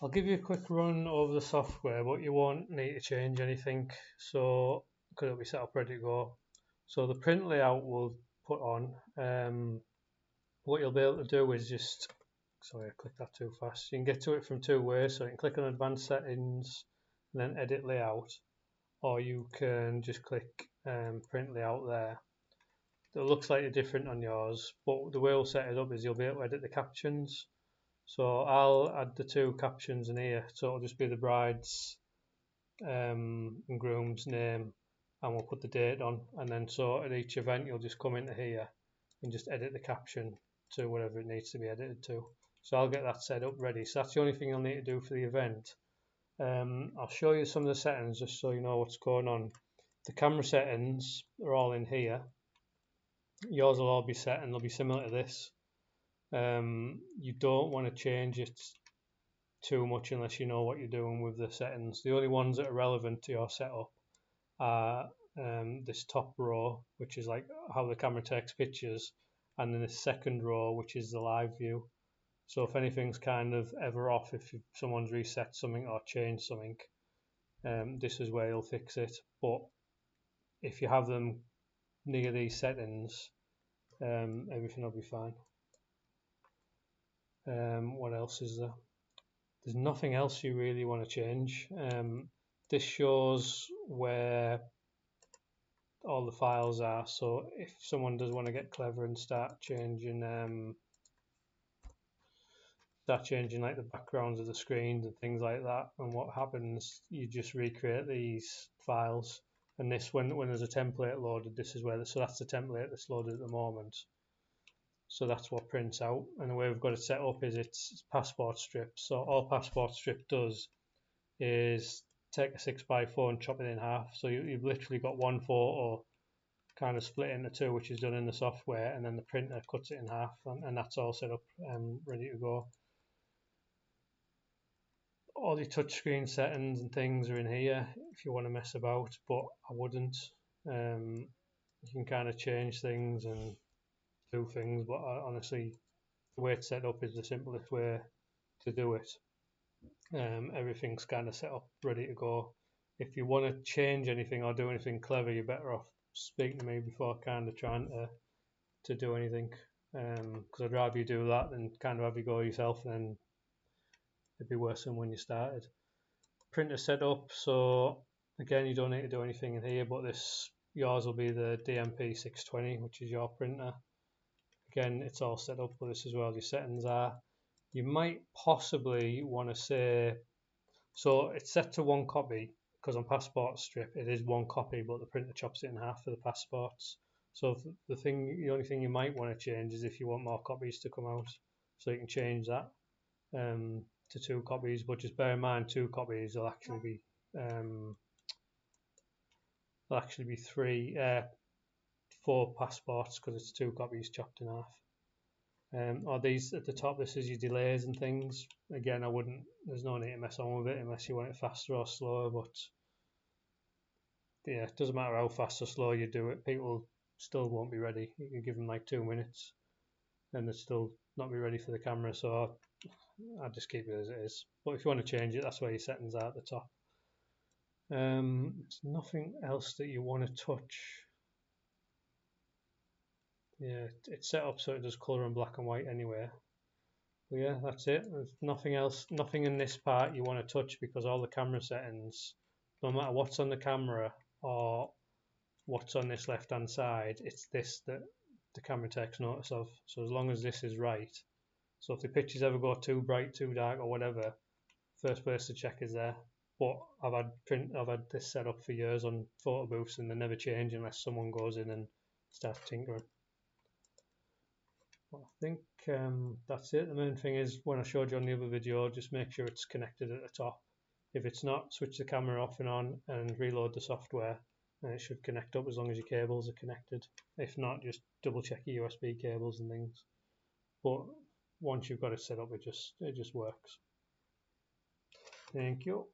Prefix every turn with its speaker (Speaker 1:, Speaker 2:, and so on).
Speaker 1: I'll give you a quick run over the software, but you won't need to change anything, so because it'll be set up ready to go. So the print layout we'll put on. What you'll be able to do is just, sorry, I clicked that too fast. You can get to it from two ways. So you can click on Advanced Settings and then Edit Layout, or you can just click Print Layout there. It looks slightly different on yours, but the way we'll set it up is you'll be able to edit the captions. So I'll add the two captions in here, so it'll just be the bride's and groom's name, and we'll put the date on, and then so at each event you'll just come into here and just edit the caption to whatever it needs to be edited to. So I'll get that set up ready. So that's the only thing you'll need to do for the event. I'll show you some of the settings just so you know what's going on. The camera settings are all in here. Yours will all be set and they'll be similar to this. You don't want to change it too much unless you know what you're doing with the settings. The only ones that are relevant to your setup are this top row, which is like how the camera takes pictures, and then the second row, which is the live view. So if anything's kind of ever off, if someone's reset something or changed something, this is where you'll fix it. But if you have them near these settings, everything will be fine. What else is there? There's nothing else you really want to change. This shows where all the files are, so if someone does want to get clever and start changing like the backgrounds of the screens and things like that, and what happens, you just recreate these files, and this when there's a template loaded, this is where so that's the template that's loaded at the moment. So that's what prints out, and the way we've got it set up is it's passport strip. So all passport strip does is take a 6x4 and chop it in half. So you've literally got one photo kind of split into two, which is done in the software, and then the printer cuts it in half, and that's all set up ready to go. All your touchscreen settings and things are in here if you want to mess about, but I wouldn't. You can kind of change things and do things, but honestly, the way it's set up is the simplest way to do it. Everything's kind of set up ready to go. If you want to change anything or do anything clever, you're better off speaking to me before kind of trying to do anything, because I'd rather you do that than kind of have you go yourself, and then it'd be worse than when you started. Printer setup, so again, you don't need to do anything in here, but yours will be the DMP 620, which is your printer. Again, it's all set up, but this is where all your settings are. You might possibly want to say, so it's set to one copy, because on passport strip it is one copy, but the printer chops it in half for the passports. So the only thing you might want to change is if you want more copies to come out, so you can change that to 2 copies. But just bear in mind, 2 copies will actually be 4 passports, because it's 2 copies chopped in half. Or these at the top, this is your delays and things. Again, there's no need to mess on with it unless you want it faster or slower, but yeah, it doesn't matter how fast or slow you do it, people still won't be ready. You can give them like 2 minutes and they'll still not be ready for the camera, so I'll just keep it as it is. But if you want to change it, that's where your settings are at the top. There's nothing else that you want to touch. Yeah, it's set up so it does colour and black and white anyway. But yeah, that's it. There's nothing else, nothing in this part you want to touch, because all the camera settings, no matter what's on the camera or what's on this left hand side, it's this that the camera takes notice of. So as long as this is right, so if the pictures ever go too bright, too dark or whatever, first place to check is there. But I've had this set up for years on photo booths, and they never change unless someone goes in and starts tinkering. Well, I think that's it. The main thing is, when I showed you on the other video, just make sure it's connected at the top. If it's not, switch the camera off and on and reload the software, and it should connect up as long as your cables are connected. If not, just double check your USB cables and things. But once you've got it set up, it just works. Thank you.